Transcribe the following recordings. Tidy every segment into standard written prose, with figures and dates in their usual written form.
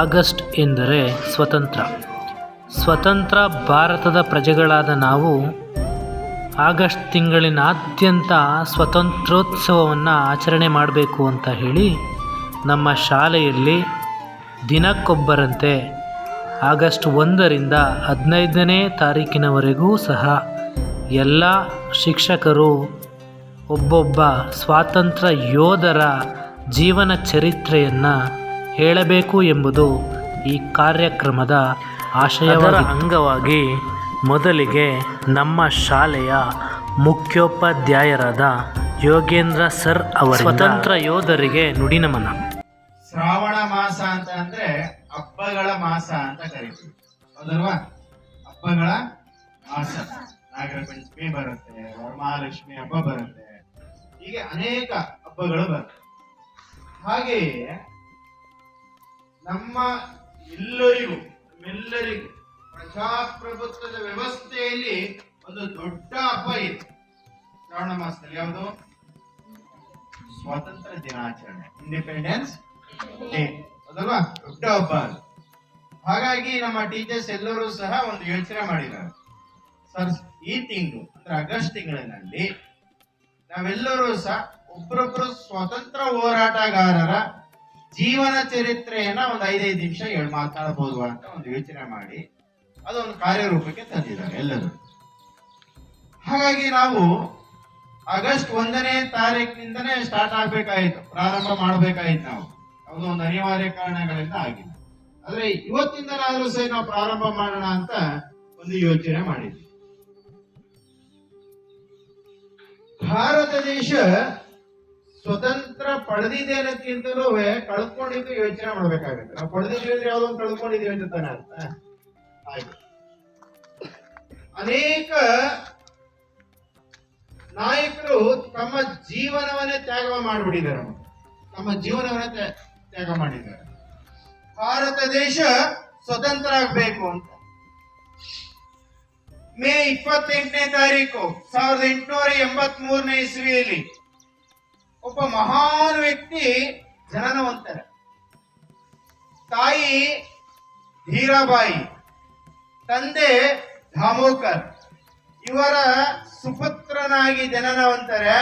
August ಎಂದರೆ ಸ್ವತಂತ್ರ ಭಾರತದ ಪ್ರಜೆಗಳಾದ ನಾವು ಆಗಸ್ಟ್ ತಿಂಗಳಿನಾದ್ಯಂತ ಸ್ವಾತಂತ್ರ್ಯೋತ್ಸವವನ್ನು ಆಚರಣೆ ಮಾಡಬೇಕು ಅಂತ ಹೇಳಿ ನಮ್ಮ ಶಾಲೆಯಲ್ಲಿ ದಿನಕ್ಕೊಬ್ಬರಂತೆ ಆಗಸ್ಟ್ 1ರಿಂದ 15ನೇ ತಾರೀಕಿನವರೆಗೂ ಸಹ ಎಲ್ಲ ಶಿಕ್ಷಕರು ಒಬ್ಬೊಬ್ಬ ಸ್ವಾತಂತ್ರ್ಯ ಯೋಧರ ಜೀವನ ಚರಿತ್ರೆಯನ್ನು ಹೇಳಬೇಕು ಎಂಬುದು ಈ ಕಾರ್ಯಕ್ರಮದ ಆಶಯದ ಅಂಗವಾಗಿ ಮೊದಲಿಗೆ ನಮ್ಮ ಶಾಲೆಯ ಮುಖ್ಯೋಪಾಧ್ಯಾಯರಾದ ಯೋಗೇಂದ್ರ ಸರ್ ಅವರ ಸ್ವತಂತ್ರ ಯೋಧರಿಗೆ ನುಡಿನಮನ. ಶ್ರಾವಣ ಮಾಸ ಅಂತ ಅಂದ್ರೆ ಹಬ್ಬಗಳ ಮಾಸ ಅಂತ ಕರಿತೀವಿ, ಹೌದಲ್ವಾ? ಹಬ್ಬಗಳ ಮಾಸ. ನಾಗರ ಪಂಚಮಿ ಬರುತ್ತೆ, ವರಮಹಾಲಕ್ಷ್ಮಿ ಹಬ್ಬ ಬರುತ್ತೆ, ಹೀಗೆ ಅನೇಕ ಹಬ್ಬಗಳು ಬರುತ್ತೆ. ಹಾಗೆಯೇ ನಮ್ಮ ಎಲ್ಲರಿಗೂ ಪ್ರಜಾಪ್ರಭುತ್ವದ ವ್ಯವಸ್ಥೆಯಲ್ಲಿ ಒಂದು ದೊಡ್ಡ ಹಬ್ಬ ಇದೆ ಶ್ರಾವಣ ಮಾಸದಲ್ಲಿ. ಯಾವುದು? ಸ್ವಾತಂತ್ರ್ಯ ದಿನಾಚರಣೆ, ಇಂಡಿಪೆಂಡೆನ್ಸ್ ಡೇ, ಅದಲ್ವಾ? ದೊಡ್ಡ ಹಬ್ಬ ಅದು. ಹಾಗಾಗಿ ನಮ್ಮ ಟೀಚರ್ಸ್ ಎಲ್ಲರೂ ಸಹ ಒಂದು ಯೋಚನೆ ಮಾಡಿದ್ದಾರೆ, ಸರ್ ಈ ತಿಂಗಳು ಅಂದ್ರೆ ಆಗಸ್ಟ್ ತಿಂಗಳಿನಲ್ಲಿ ನಾವೆಲ್ಲರೂ ಸಹ ಒಬ್ಬರೊಬ್ಬರು ಸ್ವಾತಂತ್ರ್ಯ ಹೋರಾಟಗಾರರ ಜೀವನ ಚರಿತ್ರೆಯನ್ನ ಒಂದು 5 ನಿಮಿಷ ಮಾತಾಡಬಹುದು ಅಂತ ಒಂದು ಯೋಚನೆ ಮಾಡಿ ಅದೊಂದು ಕಾರ್ಯರೂಪಕ್ಕೆ ತಂದಿದ್ದಾರೆ ಎಲ್ಲರೂ. ಹಾಗಾಗಿ ನಾವು ಆಗಸ್ಟ್ 1ನೇ ತಾರೀಕಿನಿಂದನೇ ಸ್ಟಾರ್ಟ್ ಆಗ್ಬೇಕಾಯ್ತು, ಪ್ರಾರಂಭ ಮಾಡ್ಬೇಕಾಯ್ತು. ನಾವು ಯಾವುದೋ ಒಂದು ಅನಿವಾರ್ಯ ಕಾರಣಗಳಿಂದ ಆಗಿಲ್ಲ. ಆದ್ರೆ ಇವತ್ತಿಂದನಾದ್ರೂ ಸಹ ನಾವು ಪ್ರಾರಂಭ ಮಾಡೋಣ ಅಂತ ಒಂದು ಯೋಚನೆ ಮಾಡಿದ್ವಿ. ಭಾರತ ದೇಶ ಸ್ವತಂತ್ರ ಪಡೆದಿದೆ ಅನ್ನೋಕ್ಕಿಂತಲೂ ಕಳ್ಕೊಂಡಿದ್ದು ಯೋಚನೆ ಮಾಡ್ಬೇಕಾಗುತ್ತೆ. ನಾವು ಪಡೆದಿದ್ವಿ ಅಂದ್ರೆ ಯಾವುದೋ ಒಂದು ಕಳ್ಕೊಂಡಿದೀವಿ ಅಂತ ತಾನೆ ಅರ್ಥ. ಹಾಗೆ ಅನೇಕ ನಾಯಕರು ತಮ್ಮ ಜೀವನವನ್ನೇ ತ್ಯಾಗ ಮಾಡಿಬಿಟ್ಟಿದ್ದಾರೆ, ತ್ಯಾಗ ಮಾಡಿದ್ದಾರೆ ಭಾರತ ದೇಶ ಸ್ವತಂತ್ರ ಆಗಬೇಕು ಅಂತ. ಮೇ 28ನೇ ತಾರೀಕು 1883ನೇ ಇಸ್ವಿಯಲ್ಲಿ ಒಬ್ಬ ಮಹಾನ್ ವ್ಯಕ್ತಿ ಜನನ ಹೊಂತಾರೆ. ತಾಯಿ ಧೀರಾಬಾಯಿ, ತಂದೆ ದಾಮೋಕರ್, ಇವರ ಸುಪುತ್ರನಾಗಿ ಜನನ ಹೊಂತಾರೆ.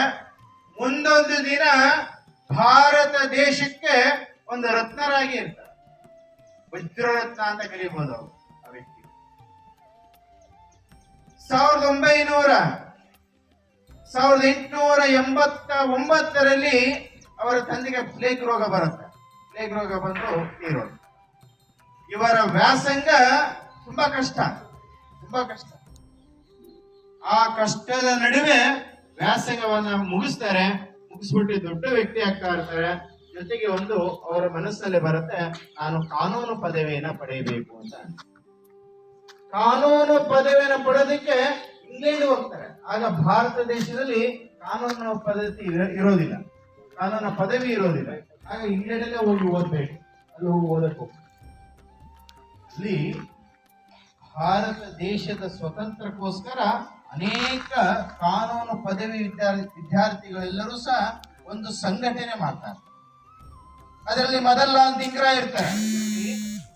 ಮುಂದೊಂದು ದಿನ ಭಾರತ ದೇಶಕ್ಕೆ ಒಂದು ರತ್ನರಾಗಿ ಇರ್ತಾರೆ, ವಜ್ರರತ್ನ ಅಂತ ಕರೀಬಹುದು ಅವರು ಆ ವ್ಯಕ್ತಿ. 1889ರಲ್ಲಿ ಅವರ ತಂದೆಗೆ ಪ್ಲೇಗ್ ರೋಗ ಬರುತ್ತೆ. ಪ್ಲೇಗ್ ರೋಗ ಬಂದು ತೀರೋದು. ಇವರ ವ್ಯಾಸಂಗ ತುಂಬಾ ಕಷ್ಟ. ಆ ಕಷ್ಟದ ನಡುವೆ ವ್ಯಾಸಂಗವನ್ನ ಮುಗಿಸ್ಬಿಟ್ಟು ದೊಡ್ಡ ವ್ಯಕ್ತಿ ಆಗ್ತಾ ಇರ್ತಾರೆ. ಜೊತೆಗೆ ಒಂದು ಅವರ ಮನಸ್ಸಲ್ಲಿ ಬರುತ್ತೆ, ನಾನು ಕಾನೂನು ಪದವಿಯನ್ನ ಪಡೆಯಬೇಕು ಅಂತ. ಕಾನೂನು ಪದವಿಯನ್ನು ಪಡೆಯೋದಕ್ಕೆ ಇಂಗ್ಲೆಂಡ್ ಹೋಗ್ತಾರೆ. ಆಗ ಭಾರತ ದೇಶದಲ್ಲಿ ಕಾನೂನು ಪದ್ಧತಿ ಇರೋದಿಲ್ಲ, ಕಾನೂನು ಪದವಿ ಇರೋದಿಲ್ಲ. ಆಗ ಇಂಗ್ಲೆಂಡಲ್ಲೇ ಹೋಗಿ ಓದ್ಬೇಕು, ಅಲ್ಲಿ ಹೋಗಿ ಓದಕ್ಕೆ ಹೋಗ್ತಾರೆ. ಅಲ್ಲಿ ಭಾರತ ದೇಶದ ಸ್ವತಂತ್ರಕ್ಕೋಸ್ಕರ ಅನೇಕ ಕಾನೂನು ಪದವಿ ವಿದ್ಯಾರ್ಥಿಗಳೆಲ್ಲರೂ ಸಹ ಒಂದು ಸಂಘಟನೆ ಮಾಡ್ತಾರೆ. ಅದರಲ್ಲಿ ಮದನ್ಲಾಲ್ ಧಿಂಗ್ರಾ ಇರ್ತಾರೆ.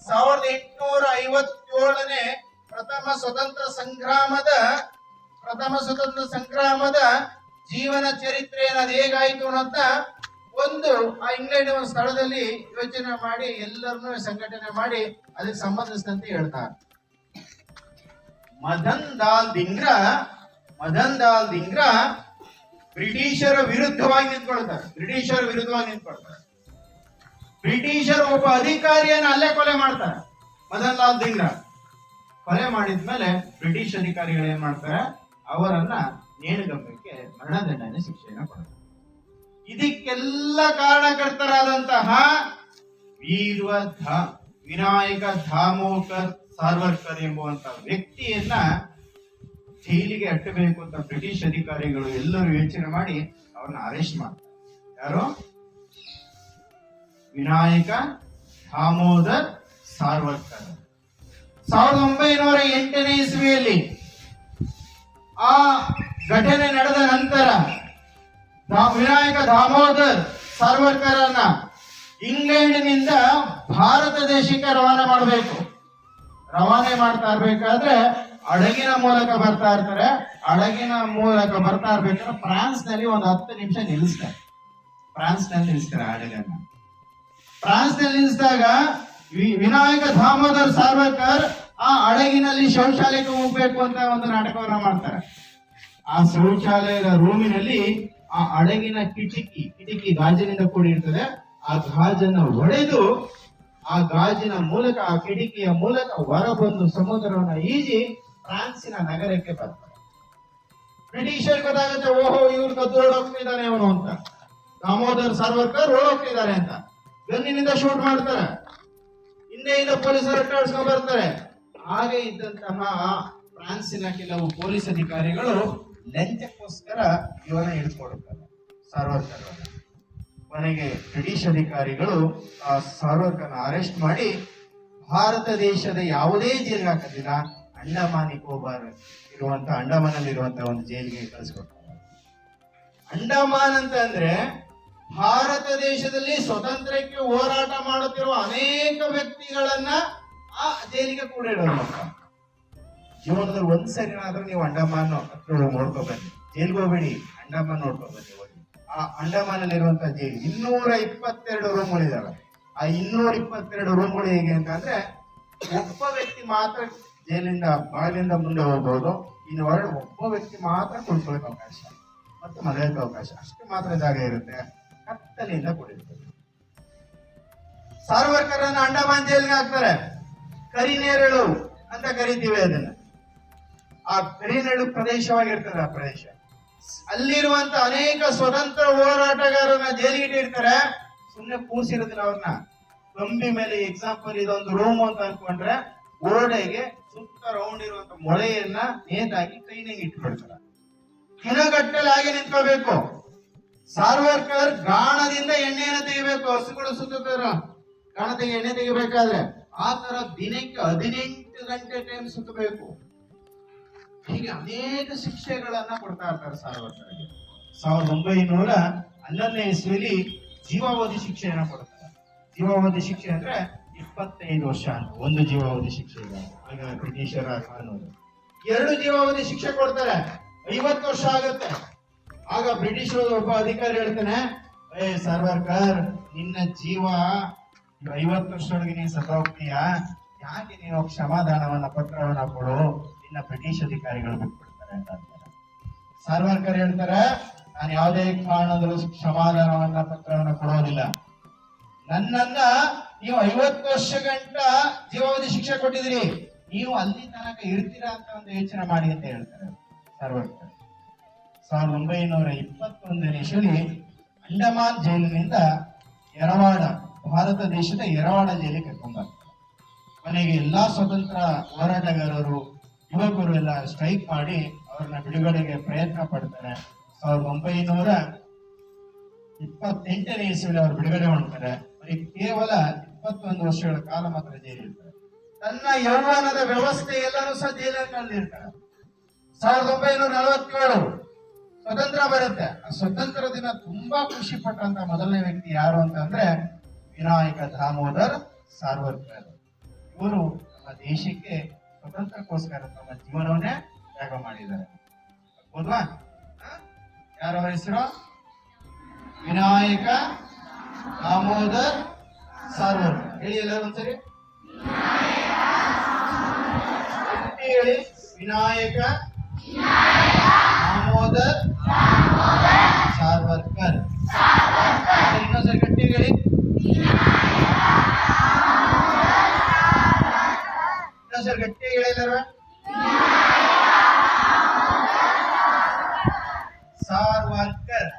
1857ನೇ ಪ್ರಥಮ ಸ್ವತಂತ್ರ ಸಂಗ್ರಾಮದ ಜೀವನ ಚರಿತ್ರೆಯನ್ನು ಅದು ಹೇಗಾಯಿತು ಅಂತ ಒಂದು ಆ ಇಂಗ್ಲೆಂಡ್ ಒಂದು ಸ್ಥಳದಲ್ಲಿ ಯೋಚನೆ ಮಾಡಿ ಎಲ್ಲರನ್ನೂ ಸಂಘಟನೆ ಮಾಡಿ ಅದಕ್ಕೆ ಸಂಬಂಧಿಸಿದಂತೆ ಹೇಳ್ತಾರೆ. ಮದನ್ ಲಾಲ್ ಧಿಂಗ್ರಾ ಬ್ರಿಟಿಷರ ವಿರುದ್ಧವಾಗಿ ನಿಂತ್ಕೊಳ್ತಾರೆ. ಬ್ರಿಟಿಷರು ಒಬ್ಬ ಅಧಿಕಾರಿಯನ್ನು ಅಲ್ಲೇ ಕೊಲೆ ಮಾಡ್ತಾರೆ. ಮದನ್ ಲಾಲ್ ಧಿಂಗ್ರಾ ಕೊಲೆ ಮಾಡಿದ್ಮೇಲೆ ಬ್ರಿಟಿಷ್ ಅಧಿಕಾರಿಗಳು ಏನ್ ಮಾಡ್ತಾರೆ, ಅವರನ್ನ ನೇಣುಗಂಬಕ್ಕೆ ಮರಣದಂಡನೆ ಶಿಕ್ಷೆಯನ್ನು ಕೊಡ್ತಾರೆ. ಇದಕ್ಕೆಲ್ಲ ಕಾರಣಕರ್ತರಾದಂತಹ ವಿನಾಯಕ ದಾಮೋಕರ್ ಸಾವರ್ಕರ್ ಎಂಬುವಂತ ವ್ಯಕ್ತಿಯನ್ನ ಜೈಲಿಗೆ ಅಟ್ಟಬೇಕು ಅಂತ ಬ್ರಿಟಿಷ್ ಅಧಿಕಾರಿಗಳು ಎಲ್ಲರೂ ಯೋಚನೆ ಮಾಡಿ ಅವ್ರನ್ನ ಅರೆಸ್ಟ್ ಮಾಡ್ತಾರೆ. ಯಾರು? ವಿನಾಯಕ ದಾಮೋದರ್ ಸಾವರ್ಕರ್. 1908ನೇ ಇಸ್ವಿಯಲ್ಲಿ ಆ ಘಟನೆ ನಡೆದ ನಂತರ ವಿನಾಯಕ ದಾಮೋದರ್ ಸಾವರ್ಕರನ್ನ ಇಂಗ್ಲೆಂಡ್ನಿಂದ ಭಾರತ ದೇಶಕ್ಕೆ ರವಾನೆ ಮಾಡಬೇಕು. ರವಾನೆ ಮಾಡ್ತಾ ಇರ್ಬೇಕಾದ್ರೆ ಹಡಗಿನ ಮೂಲಕ ಬರ್ತಾ ಇರ್ತಾರೆ. ಹಡಗಿನ ಮೂಲಕ ಬರ್ತಾ ಇರ್ಬೇಕಾದ್ರೆ ಫ್ರಾನ್ಸ್ ನಲ್ಲಿ ಒಂದು 10 ನಿಮಿಷ ನಿಲ್ಲಿಸ್ತಾರೆ. ಫ್ರಾನ್ಸ್ ನಲ್ಲಿ ನಿಲ್ಲಿಸ್ತಾರೆ ಹಡಗನ್ನ. ಫ್ರಾನ್ಸ್ ನಲ್ಲಿ ನಿಲ್ಲಿಸಿದಾಗ ವಿನಾಯಕ ದಾಮೋದರ್ ಸಾವರ್ಕರ್ ಆ ಹಡಗಿನಲ್ಲಿ ಶೌಚಾಲಯಕ್ಕೆ ಹೋಗ್ಬೇಕು ಅಂತ ಒಂದು ನಾಟಕವನ್ನ ಮಾಡ್ತಾರೆ. ಆ ಶೌಚಾಲಯದ ರೂಮಿನಲ್ಲಿ ಆ ಹಡಗಿನ ಕಿಟಕಿ ಗಾಜಿನಿಂದ ಕೂಡಿರ್ತದೆ. ಆ ಗಾಜನ್ನು ಒಡೆದು ಆ ಗಾಜಿನ ಮೂಲಕ ಆ ಕಿಟಕಿಯ ಮೂಲಕ ಹೊರಬಂದು ಸಮುದ್ರವನ್ನ ಈಜಿ ಫ್ರಾನ್ಸಿನ ನಗರಕ್ಕೆ ಬರ್ತಾರೆ. ಬ್ರಿಟಿಷರ್ ಗೊತ್ತಾಗುತ್ತೆ, ಓಹೋ ಇವ್ರು ಕದ್ದು ಓಡೋಗ್ತಿದ್ದಾನೆ ಅವನು ಅಂತ. ದಾಮೋದರ್ ಸಾವರ್ಕರ್ ಓಡೋಗ್ತಿದ್ದಾರೆ ಅಂತ ಗನ್ನಿನಿಂದ ಶೂಟ್ ಮಾಡ್ತಾರೆ. ಹಿಂದೆಯಿಂದ ಪೊಲೀಸರು ಅಟ್ಟಾಡ್ಸ್ಕೊಂಡ್ ಬರ್ತಾರೆ. ಹಾಗೆ ಇದ್ದಂತಹ ಫ್ರಾನ್ಸಿನ ಕೆಲವು ಪೊಲೀಸ್ ಅಧಿಕಾರಿಗಳು ಲಂಚಕ್ಕೋಸ್ಕರ ಇವನ ಹಿಡಿದುಕೊಡುತ್ತಾರೆ ಸಾವರ್ಕರ್. ಕೊನೆಗೆ ಬ್ರಿಟಿಷ್ ಅಧಿಕಾರಿಗಳು ಆ ಸಾವರ್ಕರ್ನ ಅರೆಸ್ಟ್ ಮಾಡಿ ಭಾರತ ದೇಶದ ಯಾವುದೇ ಜೈಲಿಗೆ ಹಾಕೋದಿಲ್ಲ, ಅಂಡಮಾನ್ ನಿಕೋಬಾರ್ ಇರುವಂತ ಅಂಡಮಾನಲ್ಲಿರುವಂತಹ ಒಂದು ಜೈಲಿಗೆ ಕಳಿಸ್ಕೊಡ್ತಾರೆ. ಅಂಡಮಾನ್ ಅಂತ ಅಂದ್ರೆ ಭಾರತ ದೇಶದಲ್ಲಿ ಸ್ವತಂತ್ರಕ್ಕೆ ಹೋರಾಟ ಮಾಡುತ್ತಿರುವ ಅನೇಕ ವ್ಯಕ್ತಿಗಳನ್ನ ಆ ಜೈಲಿಗೆ ಕೂಡ ಇಡೋದು. ಜೀವನದಲ್ಲಿ ಒಂದ್ಸರಿನಾದ್ರೂ ನೀವು ಅಂಡಮಾನ್ ಹತ್ರ ನೋಡ್ಕೊಬನ್ನಿ. ಜೈಲ್ಗೆ ಹೋಗ್ಬೇಡಿ, ಅಂಡಮಾನ್ ನೋಡ್ಕೊಬನ್ನಿ. ಆ ಅಂಡಮಾನ್ ಅಲ್ಲಿರುವಂತಹ ಜೈಲು 222 ರೂಮ್ಗಳಿದಾವೆ. ಆ 222 ರೂಮ್ಗಳು ಹೇಗೆ ಅಂತಂದ್ರೆ ಒಬ್ಬ ವ್ಯಕ್ತಿ ಮಾತ್ರ ಜೈಲಿಂದ ಬಾಗಿಲಿಂದ ಮುಂದೆ ಹೋಗ್ಬೋದು. ಇನ್ನು ಹೊರಗೆ ಒಬ್ಬ ವ್ಯಕ್ತಿ ಮಾತ್ರ ಕುಳಿತುಕೊಳ್ಳಕ್ಕೆ ಅವಕಾಶ ಮತ್ತು ಮಲಗಕ್ಕೆ ಅವಕಾಶ, ಅಷ್ಟು ಮಾತ್ರ ಜಾಗ ಇರುತ್ತೆ. ಕತ್ತಲಿಂದ ಕೂಡಿರ್ತದೆ. ಸಾವರ್ಕರನ್ನ ಅಂಡಮಾನ್ ಜೈಲಿಗೆ ಹಾಕ್ತಾರೆ. ಕರಿನೇರಳು ಅಂತ ಕರಿತೀವಿ ಅದನ್ನ. ಆ ಕರಿನೇರಳು ಪ್ರದೇಶವಾಗಿರ್ತದೆ. ಆ ಪ್ರದೇಶ ಅಲ್ಲಿರುವಂತ ಅನೇಕ ಸ್ವತಂತ್ರ ಹೋರಾಟಗಾರರನ್ನ ಜೈಲಿಗೆ ಇಡ್ತಾರೆ. ಸುಮ್ಮನೆ ಕೂರ್ಸಿರೋದಿಲ್ಲ ಅವ್ರನ್ನ. ಕಂಬಿ ಮೇಲೆ ಎಕ್ಸಾಂಪಲ್ ಇದೊಂದು ರೂಮ್ ಅಂತ ಅನ್ಕೊಂಡ್ರೆ ಗೋಡೆಗೆ ಸುತ್ತ ರೌಂಡ್ ಇರುವಂತ ಮೊಳೆಯನ್ನ ನೇತಾಗಿ ಕೈನಾಗ ಇಟ್ಬಿಡ್ತಾರೆ. ದಿನಗಟ್ಟಲೆ ಹಾಗೆ ನಿಂತ್ಕೋಬೇಕು. ಸಾವರ್ಕರ್ ಗಾಣದಿಂದ ಎಣ್ಣೆಯನ್ನು ತೆಗಿಬೇಕು. ಹಸುಗಳು ಸುತ್ತಿದ್ರು ಗಾಣತೆಗೆ ಎಣ್ಣೆ ತೆಗಿಬೇಕಾದ್ರೆ ಆ ತರ ದಿನಕ್ಕೆ 18 ಗಂಟೆ ಟೈಮ್ ಸುತ್ತಬೇಕು. ಹೀಗೆ ಅನೇಕ ಶಿಕ್ಷೆಗಳನ್ನ ಕೊಡ್ತಾ ಇರ್ತಾರೆ ಸಾವರ್ಕರ್ಗೆ. 1911ನೇ ಇಸ್ವಿಯಲ್ಲಿ ಜೀವಾವಧಿ ಶಿಕ್ಷೆಯನ್ನ ಕೊಡ್ತಾರೆ. ಜೀವಾವಧಿ ಶಿಕ್ಷೆ ಅಂದ್ರೆ 25 ವರ್ಷ ಅಂತ ಒಂದು ಜೀವಾವಧಿ ಶಿಕ್ಷೆ. ಆಗ ಬ್ರಿಟಿಷರ ಕಾನೂನು 2 ಜೀವಾವಧಿ ಶಿಕ್ಷೆ ಕೊಡ್ತಾರೆ. 50 ವರ್ಷ ಆಗುತ್ತೆ. ಆಗ ಬ್ರಿಟಿಷ್ ಒಬ್ಬ ಅಧಿಕಾರಿ ಹೇಳ್ತಾನೆ, ಸಾವರ್ಕರ್ ನಿನ್ನ ಜೀವ 50 ವರ್ಷದೊಳಗೆ ನೀನು ಸತ್ತ ಹೋಗ್ತೀಯಾ, ಯಾಕೆ ನೀನು ಕ್ಷಮಾದಾನವನ್ನ ಪತ್ರವನ್ನ ಕೊಡು, ನಿನ್ನ ಬ್ರಿಟಿಷ್ ಅಧಿಕಾರಿಗಳು ಬಿಟ್ಬಿಡ್ತಾರೆ ಅಂತ ಅಂತಾರೆ. ಸಾವರ್ಕರ್ ಹೇಳ್ತಾರೆ, ನಾನು ಯಾವುದೇ ಕಾರಣದಲ್ಲೂ ಕ್ಷಮಾದಾನವನ್ನ ಪತ್ರವನ್ನ ಕೊಡೋದಿಲ್ಲ. ನನ್ನನ್ನ ನೀವು 50 ವರ್ಷ ಗಂಟ ಜೀವಾವಧಿ ಶಿಕ್ಷೆ ಕೊಟ್ಟಿದ್ದೀರಿ, ನೀವು ಅಲ್ಲಿ ತನಕ ಇರ್ತೀರಾ ಅಂತ ಒಂದು ಯೋಚನೆ ಮಾಡಿ ಅಂತ ಹೇಳ್ತಾರೆ ಸಾವರ್ಕರ್. 1921ನೇ ಇಸ್ವಿಯಲ್ಲಿ ಅಂಡಮಾನ್ ಜೈಲಿನಿಂದ ಎರವಾಡ, ಭಾರತ ದೇಶದ ಎರವಾಡ ಜೈಲಿಗೆ ಕರ್ಕೊಂಡ್ಬರ್ತಾರೆ. ಕೊನೆಗೆ ಎಲ್ಲಾ ಸ್ವತಂತ್ರ ಹೋರಾಟಗಾರರು, ಯುವಕರು ಎಲ್ಲ ಸ್ಟ್ರೈಕ್ ಮಾಡಿ ಅವ್ರನ್ನ ಬಿಡುಗಡೆಗೆ ಪ್ರಯತ್ನ ಪಡ್ತಾರೆ. 1928ನೇ ಇಸ್ವಿಯಲ್ಲಿ ಅವರು ಬಿಡುಗಡೆ ಮಾಡ್ತಾರೆ. ಕೇವಲ 21 ವರ್ಷಗಳ ಕಾಲ ಮಾತ್ರ ಜೈಲಿರ್ತಾರೆ. ತನ್ನ ಯೌವನದ ವ್ಯವಸ್ಥೆ ಎಲ್ಲರೂ ಸಹ ಜೈಲಿರ್ತಾರೆ. 1947 ಸ್ವತಂತ್ರ ಬರುತ್ತೆ. ಆ ಸ್ವತಂತ್ರ ದಿನ ತುಂಬಾ ಖುಷಿ ಪಟ್ಟಂತ ಮೊದಲನೇ ವ್ಯಕ್ತಿ ಯಾರು ಅಂತಂದ್ರೆ ವಿನಾಯಕ ದಾಮೋದರ್ ಸಾವರ್ಕರ್. ಇವರು ನಮ್ಮ ದೇಶಕ್ಕೆ ಸ್ವತಂತ್ರಕ್ಕೋಸ್ಕರ ತಮ್ಮ ಜೀವನವನ್ನೇ ತ್ಯಾಗ ಮಾಡಿದ್ದಾರೆ. ಹೌದಾ? ಯಾರ ಹೆಸರು? ವಿನಾಯಕ ದಾಮೋದರ್ ಸಾವರ್ಕರ್. ಹೇಳಿ ಎಲ್ಲರೂ ಒಂದ್ಸರಿ ಹೇಳಿ. ವಿನಾಯಕ ದಾಮೋದರ್ ಸಾವರ್ಕರ್. ಇನ್ನೊಂದ್ಸರಿ ಗಟ್ಟಿ ಹೇಳಿ. ಇನ್ನೊಂದ್ಸರಿ ಗಟ್ಟಿ ಹೇಳಿದಾರ. ಸಾವರ್ಕರ್.